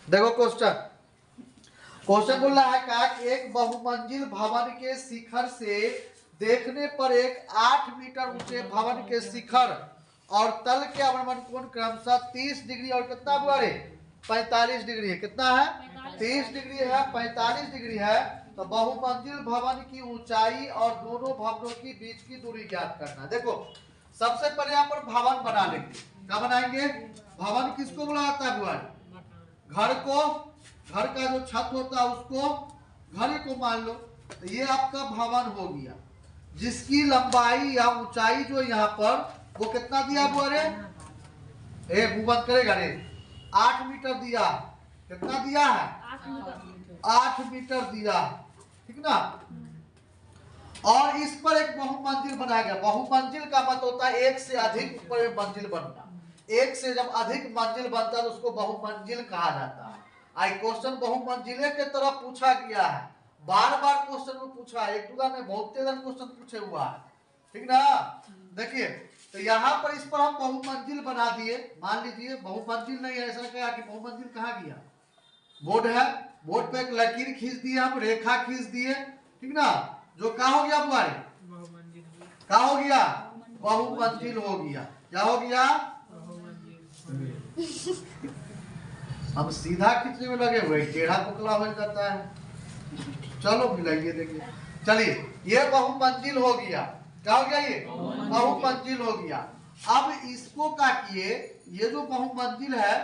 देखो question question बोल रहा है कि एक बहुमंजिल भवन के शिखर से देखने पर एक 8 मीटर ऊंचे भवन के शिखर और तल के अवनमन कोण क्रमशः 30 डिग्री और कितना हुआ रे 45 डिग्री है। कितना है 30 डिग्री है 45 डिग्री है। तो बहुमंजिल भवन की ऊंचाई और दोनों भवनों की बीच की दूरी ज्ञात करना। देखो सबसे पहले यहाँ पर भवन बना लेंगे। क्या बनाएंगे? भवन किसको बोला जाता है बुआ? घर को, घर का जो छत होता है उसको, घर को मान लो। तो ये आपका भवन हो गया जिसकी लंबाई या ऊंचाई जो यहाँ पर वो कितना दिया हुआ रे? ए बंद करेगा रे 8 मीटर दिया। कितना दिया है? 8 मीटर दिया, ठीक ना। और इस पर एक बहुमंजिल बनाया गया। बहुमंजिल का मतलब होता है एक से अधिक मंजिल बनना। एक से जब अधिक मंजिल बनता है तो उसको बहुमंजिल कहा जाता है। आई क्वेश्चन बहुमंजिले के तरफ पूछा गया है, बार बार क्वेश्चन में पूछा है, एक दूसरा में बहुत तेज क्वेश्चन पूछे हुआ है, ठीक ना। देखिए तो यहाँ पर इस पर हम बहुमंजिल बना दिए। मान लीजिए बहुमंजिल नहीं है, ऐसा कहा कि बहुमंजिल कहाँ गया? बोर्ड है, बोर्ड पे एक लकीर खींच दिए, हम रेखा खींच दिए, ठीक ना। जो क्या हो गया बुआरे? क्या हो गया? बहुमंजिल हो गया। क्या हो गया? हम सीधा खींचने में लगे हुए, टेढ़ा पुकला हो जाता है। चलो मिलाइए देखिए। चलिए ये बहुमंजिल हो गया। क्या हो गया? ये बहुमंजिल हो गया। अब इसको क्या किए, ये जो बहुमंजिल है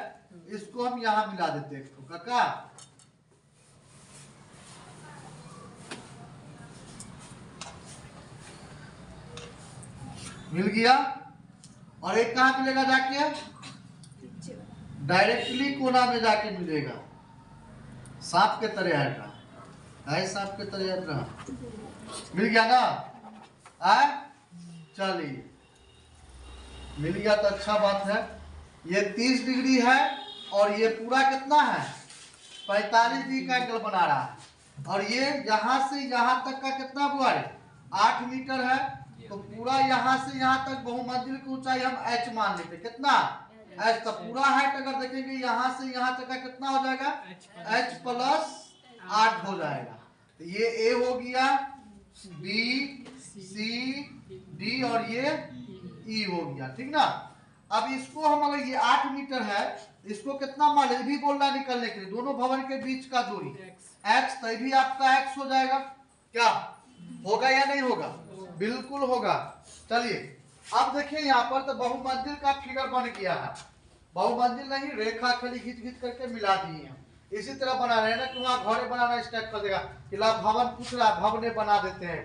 इसको हम यहाँ मिला देते हैं। काका मिल गया। और एक कहाँ मिलेगा जाके? डायरेक्टली कोना में जाके मिलेगा। सांप के तरह है, सांप के तरह मिल गया ना। आए चलिए मिल गया तो अच्छा बात है। ये 30 डिग्री है और ये पूरा कितना है? 45 डिग्री का एंगल बना रहा है। और ये यहाँ से यहाँ तक का कितना हुआ है? 8 मीटर है। तो पूरा यहाँ से यहाँ तक बहुमंजिल की ऊंचाई हम h मान लेते। कितना h? तो पूरा हाइट अगर देखेंगे यहाँ से यहाँ तक का कितना हो जाएगा? h प्लस 8 हो जाएगा। तो ये a हो गया, b c d और ये e हो गया, ठीक ना। अब इसको हम अगर ये 8 मीटर है, इसको कितना मान ले भी बोल रहा है निकलने के लिए, दोनों भवन के बीच का दूरी x, तो भी आपका x हो जाएगा। क्या होगा या नहीं होगा? बिल्कुल होगा। चलिए अब देखिए यहाँ पर तो बहुमंजिल का फिगर बन गया है। बहुमंजिल नहीं, रेखा खाली खींच खींच करके मिला दिए हैं। इसी तरह बना रहे हैं ना कि वहाँ घरे बनाना स्टार्ट कर देगा कि ला भवन पूछ रहा, भवने बना देते हैं,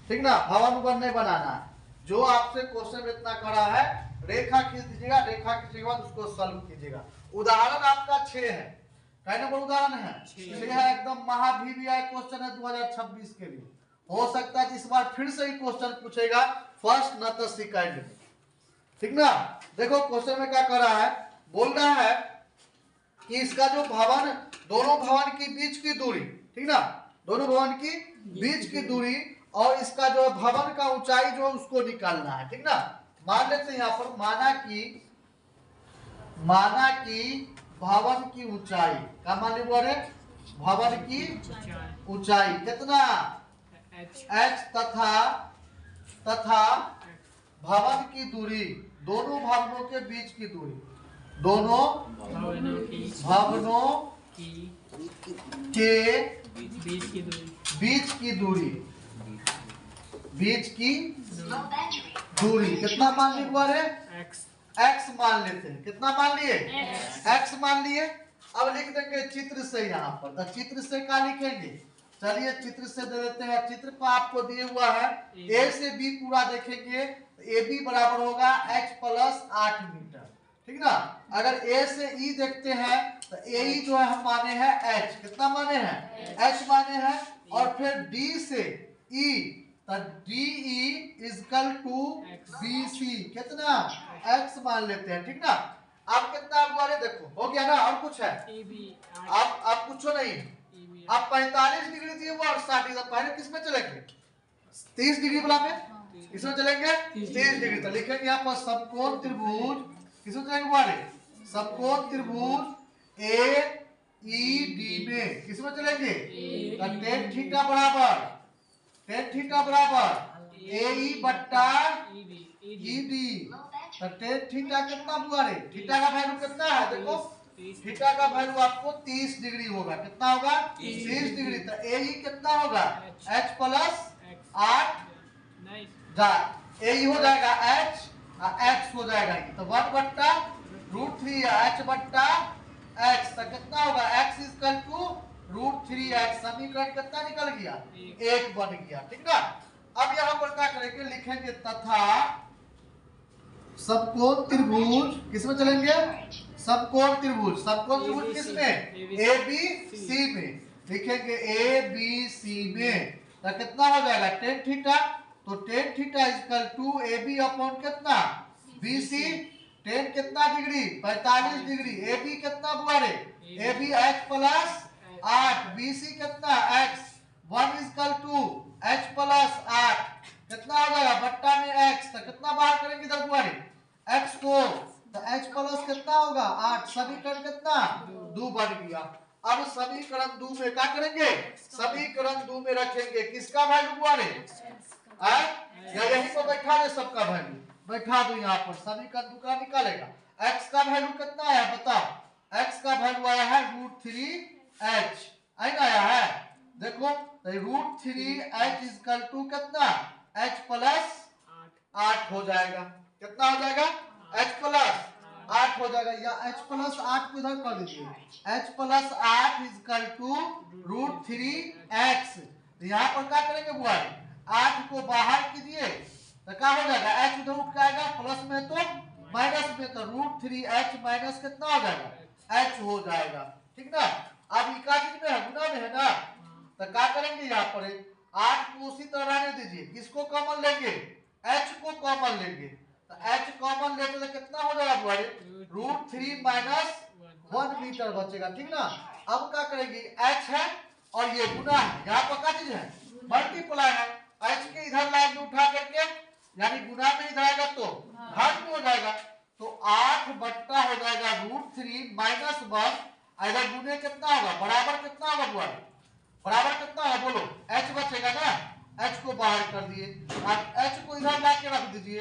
ठीक ना। भवन बनने बनाना है। जो आपसे क्वेश्चन इतना करा है, रेखा खींच दीजिएगा, रेखा खींचने के बाद उसको सॉल्व कीजिएगा। उदाहरण आपका 6 है। कई नंबर उदाहरण है? 6 है। एकदम महावीवीआई क्वेश्चन है 2026 के लिए। हो सकता है इस बार फिर से ही क्वेश्चन पूछेगा फर्स्ट न तो सेकंड, ठीक ना। देखो क्वेश्चन में क्या कर रहा है, बोल रहा है कि इसका जो भवन, दोनों भवन की बीच की दूरी, ठीक ना, दोनों भवन की बीच की दूरी और इसका जो भवन का ऊंचाई जो उसको निकालना है, ठीक ना। मान लेते हैं यहाँ पर माना कि भवन की ऊंचाई क्या मान ली बोले? भवन की ऊंचाई कितना? h तथा भवन की दूरी, दोनों भवनों के बीच की दूरी, दोनों भवनों के बीच की दूरी कितना मान ली हुआ रे? x मान लेते हैं। कितना मान लिए? x मान लिए। अब लिख देंगे चित्र से यहाँ पर। तो चित्र से क्या लिखेंगे? चलिए चित्र से दे देते हैं। चित्र पर आपको दिए हुआ है a से b पूरा देखेंगे तो AB बराबर होगा h प्लस 8 मीटर, ठीक ना। अगर a से e देखते हैं तो AE जो है हम माने हैं h। कितना माने हैं? h माने हैं। और फिर D से E तो DE इजकल टू BC कितना? x मान लेते हैं, ठीक ना। अब कितना हुआ रे? देखो हो गया ना। और कुछ है? अब कुछ नहीं। अब 45 डिग्री दिए हुआ और 60 डिग्री, पहले किस में चलेंगे? 30 डिग्री वाला में। किसमें चलेंगे? 30 डिग्री। तो लिखेंगे यहाँ पर समकोण त्रिभुज, किसमें चलेंगे हमारे? समकोण त्रिभुज किसमें चलेंगे? तो टेन थीटा बराबर ए ई बट्टा ई डी। तो टेन थीटा कितना हुआ रे? थीटा का वैल्यू कितना है? देखो थीटा का वैल्यू आपको 30 डिग्री होगा। कितना होगा? 30 डिग्री। तो ए ई कितना होगा? h प्लस 8 जा ए ई हो जाएगा h और x हो जाएगा। तो 1 बट्टा √3 h बट्टा x। तो कितना होगा? x equal to √3x। समीकरण कितना निकल गया? 1 बन गया। ठीक ना। अब यहाँ पर क्या करेंगे? लिखेंगे तथा समकोण त्रिभुज। किसमें चलेंगे? समकोण त्रिभुज। समकोण त्रिभुज किसमें? ए बी सी में। लिखेंगे ए बी सी में। तो कितना हो जाएगा? Tan theta. तो tan theta equal to A B upon कितना? B C. टेन कितना डिग्री? 45 डिग्री। ए बी कितना हुआ रे? A B h plus 8। B C कितना? x। 1 equal to h plus 8 कितना हो जाएगा? बट्टा में x। तो कितना बाहर करेंगे इधर हुआ रे? x को। तो h प्लस कितना होगा? 8। समीकरण कितना? 2 बन गया। अब समीकरण 2 में क्या करेंगे? समीकरण 2 में रखेंगे किसका वैल्यू हुआ रे? या यहीं पर बैठा दे सबका वैल्यू। बैठा दो यहाँ पर। समीकरण 2 का निकालेगा। x का वैल्यू कितना है बताओ? x का वैल्यू आया है √3h। आया है देखो। √3h इक्वल टू कितना? h प्लस 8 हो जाएगा। कितना हो जाएगा? h प्लस 8 हो जाएगा। या h प्लस 8 को इधर कर दीजिए। h plus 8 equal to √3x। यहाँ पर क्या करेंगे बुआ? 8 को बाहर कीजिए तो क्या हो जाएगा? h उधर उठ जाएगा। प्लस में तो माइनस में। तो √3h माइनस कितना हो जाएगा? h हो जाएगा। ठीक ना। अब इकाची में है, गुना में है ना। तो क्या करेंगे? यहाँ पर 8 को उसी तरह रहने दीजिए। किसको कॉमन लेंगे? h को कॉमन लेंगे। तो h कॉमन लेते तो कितना हो जाएगा बुआरे? √3 माइनस 1 मीटर बचेगा। ठीक ना। अब क्या करेंगे? h है और ये गुना है। यहाँ पर क्या चीज है? मल्टीप्लाई है। h के इधर लाइन उठा करके यानी गुना में इधर आएगा तो भाग में हो जाएगा। तो 8 बट्टा हो जाएगा √3 माइनस 1। इधर गुने कितना होगा? बराबर कितना होगा बुआरे? बराबर कितना है बोलो? h बचेगा ना। h को बाहर कर दिए। अब h को इधर ला के रख दीजिए।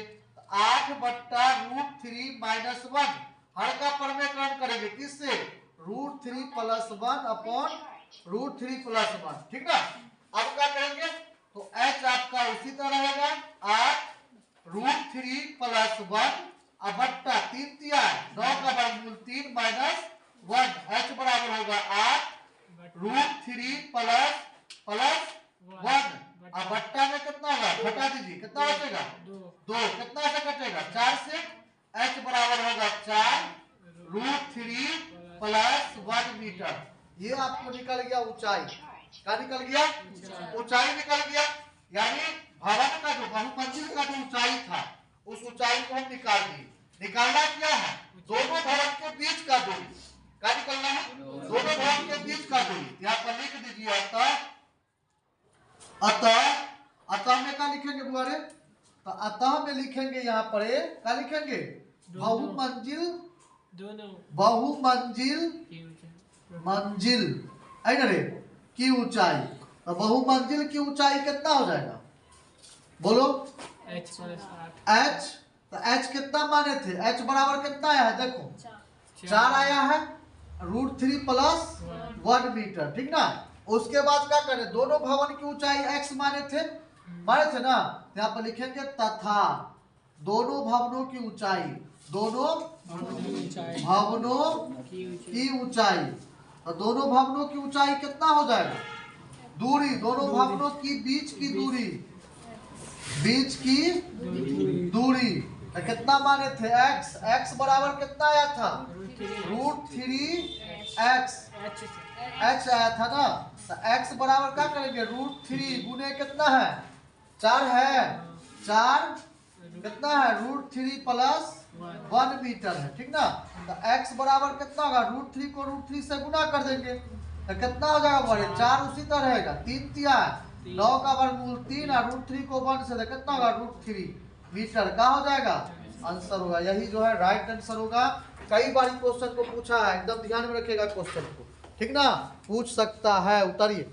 8 बट्टा √3 माइनस 1 हर का परमेकरण करेंगे किससे? √3 प्लस 1 अपॉन √3 प्लस 1। ठीक ना। अब क्या करेंगे? तो h आपका उसी तरह रहेगा 8 √3 प्लस 1 अब बट्टा 3 दिया 9 का वर्गमूल 3 माइनस 1। h बराबर होगा 8 √3 प्लस 1। अब बट्टा में कितना होगा? घटा दीजिए। कितना बचेगा? 2। कितना से कटेगा? 4 से। h बराबर होगा 4 √3 प्लस 1 मीटर। ये आपको निकल गया ऊंचाई। क्या निकल गया? ऊंचाई निकल गया। यानी भवन का जो बहुमंजिल का जो ऊंचाई था उस ऊंचाई को हम निकाल दिए। निकालना क्या है? दोनों भवन के बीच का दूरी। क्या निकलना है? दोनों भवन के बीच का दूरी। यहाँ पर लिख दीजिए अतः में क्या लिखेंगे बुआरे? तो अतः में लिखेंगे यहाँ पर क्या लिखेंगे? बहुमंजिल है ना रे की ऊंचाई। तो बहुमंजिल की ऊंचाई कितना हो जाएगा बोलो? h plus 8। h तो h कितना माने थे? h बराबर कितना आया है? देखो 4 आया है √3 प्लस 1 मीटर। ठीक ना। उसके बाद क्या करें? दोनों भवन की ऊंचाई x माने थे ना। यहाँ पर लिखेंगे तथा दोनों भवनों की ऊंचाई। दोनों भवनों की ऊंचाई। और दोनों भवनों की ऊंचाई कितना हो जाएगा? दूरी। दोनों भवनों की बीच की दूरी। बीच की दूरी कितना माने थे? x। x बराबर कितना आया था? √3x। h आया था ना। तो x बराबर क्या करेंगे? √3 गुने कितना है? 4 है। 4 कितना है? √3 प्लस 1 मीटर है। ठीक ना। तो x बराबर कितना होगा? √3 को √3 से गुना कर देंगे तो कितना हो जाएगा बड़े? 4 उसी तरह रहेगा। 3 दिया 9 का वर्गमूल 3 और √3 को 1 से कितना होगा? √3 मीटर का हो जाएगा। आंसर होगा यही जो है राइट आंसर होगा। कई बार क्वेश्चन को पूछा है, एकदम ध्यान में रखिएगा क्वेश्चन को। ठीक ना, पूछ सकता है, उतारिए।